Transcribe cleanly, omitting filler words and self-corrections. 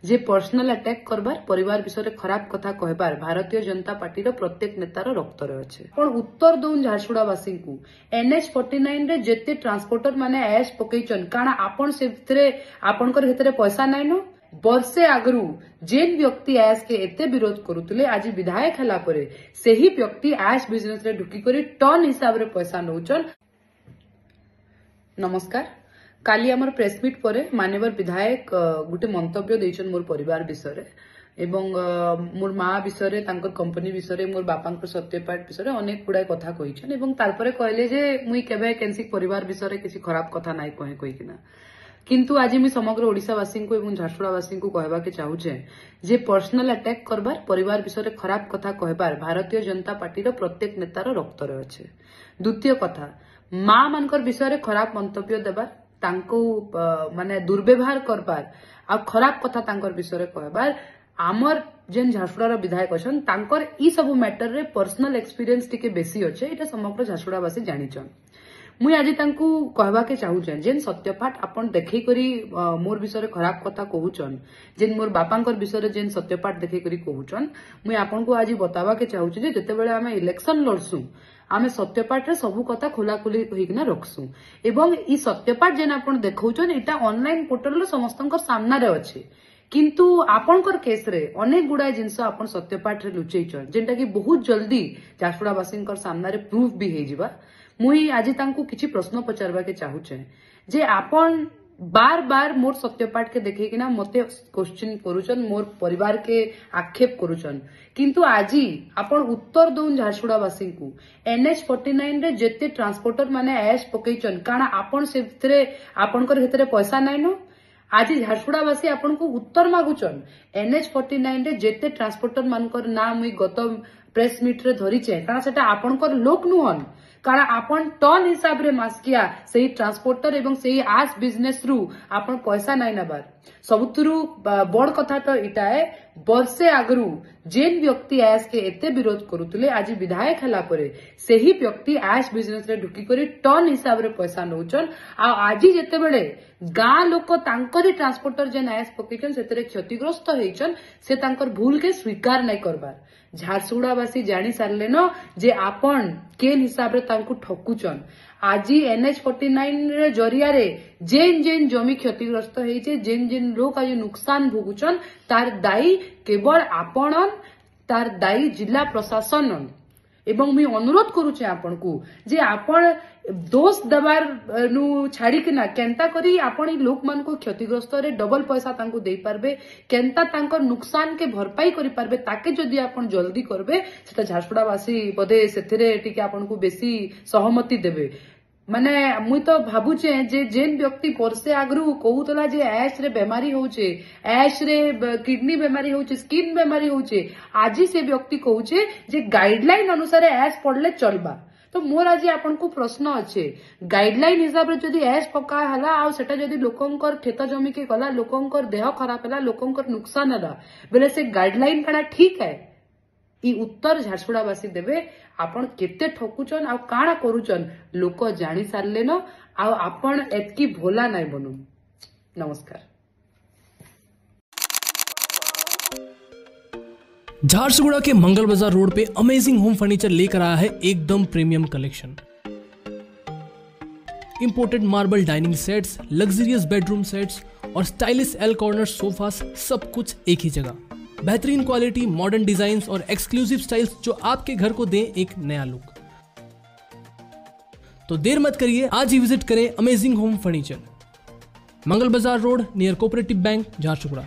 जे personal attack करबार परिवार विषय खराब कथा कहबार भारतीय जनता पार्टी प्रत्येक नेतार रक्त अच्छे उत्तर दौन झारसुड़ावासी को NH49 रे जेते ट्रांसपोर्टर माने ऐश पकईचन कारण आपण से आपणकर पैसा नाइन वर्षे आगरू जेन व्यक्ति ऐश के एते विरोध करुले आज विधायक हला परे सेही व्यक्ति ऐश बिजनेस रे ढुकी करी टन हिसाब रे पैसा नौचन। नमस्कार। काली आमर प्रेसमिट पर माननीय विधायक गोटे मंतव्य देइछन मोर परिवार विषय एवं मोर माँ विषय तांकर कंपनी विषय मोर बापा सत्यपाठ विषय अनेक गुड़ाए कथा कहिछन एवं तारपरे कहले जे मुई केबे केनसी परिवार विषय किसी खराब कथा नाइ कहे कहिकिना किंतु आज मी समग्र ओडिशावासी को एवं झारसुड़ावासी को कहबा के चाहूचे जे पर्सनल अटैक करबार परिवार विषय खराब कथा कहबार भारतीय जनता पार्टी प्रत्येक नेतार रक्त अच्छे। द्वितीय कथा माँ मानकर विषय खराब मंतव्य देबार तांको माने दुर्व्यवहार करबार आ खराब कथा तांकर विषय कहबार आमर जेन झारसुड़ार विधायक अछन तांकर ई सब मैटर रे पर्सनल एक्सपीरियंस टिके बेसी अच्छे एटा समग्र झारसुड़ावासी जानिछन। मुई आज तांको कहबा के चाहूचे जेन सत्यपाठ आपण देखै करी मोर विषय खराब कथा कहूचन जेन मोर बापांकर विषय जेन सत्यपाठ देखै करी कहूचन मुई आपण को आज बतावा के चाहूचे जे जते बेले आमे इलेक्शन लड़सु आमे सत्यपाठ रे सब कथा खोलाखोली होइकिना रखसु एवं ई सत्यपाठ जेन आपण देखौचन एटा ऑनलाइन पोर्टल रे समस्तंकर सामना रे अछि किंतु आपणकर केस रे अनेक गुड़ाए जिनस आपण सत्यपाठ रे लुचैचन जेंटा कि बहुत जल्दी झारसुड़ावासींकर सामना रे प्रूफ भी हे जिबा। मुई आज तांको किछि प्रश्न पचारबा के चाहूचे जे आपण बार बार मोर सत्यपाठ के देखे कि ना मते क्वेश्चन करूचन मोर परिवार के आक्षेप करूचन किंतु आज आपण उत्तर दौन झारसुड़ावासी को NH49 रे जेते ट्रांसपोर्टर माने ऐश पकईचन कारण आपण से आपणकर पैसा नाइन आज झारसुड़ावासी आपण को उत्तर मागुचन NH49 रे जेते ट्रांसपोर्टर मानकर ना मुई गत प्रेस मीट रे धरिचे कारण सेटा आपणकर लोक नुहन कारण आपण टन हिसाब रे मास्किया सही ट्रांसपोर्टर एवं सही आस बिजनेस रु आपण पैसा नाइ नबार सबुतरु बड़ कथा तो इटा है वर्षे आगरू जेन व्यक्ति आस के एते विरोध करुले आज विधायक हला परे सेही व्यक्ति आस बिजनेस रे ढुकी करी टन हिसाब रे पैसा नौचन आ आज जेते बेले गाँ लोक तांकरी ट्रांसपोर्टर जेन आस पकईचन सेतरे क्षतिग्रस्त होइचन से तांकर भूल के स्वीकार नाइ करबार झारसुड़ावासी जानी सारले न जे आपण केन हिसाब रे तांकु ठकुचन आज NH49 रे जरिया रे जेन जेन जमी क्षतिग्रस्त होइचे जेन जेन लोक आज नुकसान भोगुचन तार दायी केवल आपणन तार दायी जिला प्रशासन एवं मुई अनुरोध करूचे आपण को जे आपण दोष दबार नु छाड़ी किना केंता करी आपण लोक मान को क्षतिग्रस्त रे डबल पैसा तांको देई पारबे केंता तांकर नुकसान के भरपाई करि पारबे ताके जदी आपण जल्दी करबे सेटा झारसुड़ावासी बदे सेथिरे टिके आपण को बेसी सहमति देबे माने मुई तो भाबुचे जे जेन व्यक्ति वर्षे आगरू कहूतला जे ऐश रे बेमारी होचे ऐश रे किडनी बेमारी होचे स्किन बेमारी होचे आज से व्यक्ति कहूचे जे गाइडलाइन अनुसार ऐश पड़ले चलबा तो मोर आज आपन को प्रश्न अच्छे गाइडलाइन हिसाब रे जदी ऐश पका हला आ सेटा जदी लोकंकर खेत जमी के गला लोकंकर देह खराब हला लोकंकर नुकसान हला बेले से गाइडलाइन कना ठीक है ई उत्तर झारसुड़ावासी देबे आपण केते ठकुचन आ काना करूचन लोक जानी सारले न आ आपण एतकी भोला नाइ बनू। नमस्कार। झारसुगुड़ा के मंगल बाजार रोड पे अमेजिंग होम फर्नीचर लेकर आया है एकदम premium collection. Imported marble dining sets, luxurious bedroom sets और स्टाइलिश एल कॉर्नर सोफास सब कुछ एक ही जगह। बेहतरीन क्वालिटी, मॉडर्न डिजाइन्स और एक्सक्लूसिव स्टाइल्स जो आपके घर को दें एक नया लुक। तो देर मत करिए, आज ही विजिट करें अमेजिंग होम फर्नीचर, मंगल बाजार road near cooperative bank, Jharsuguda.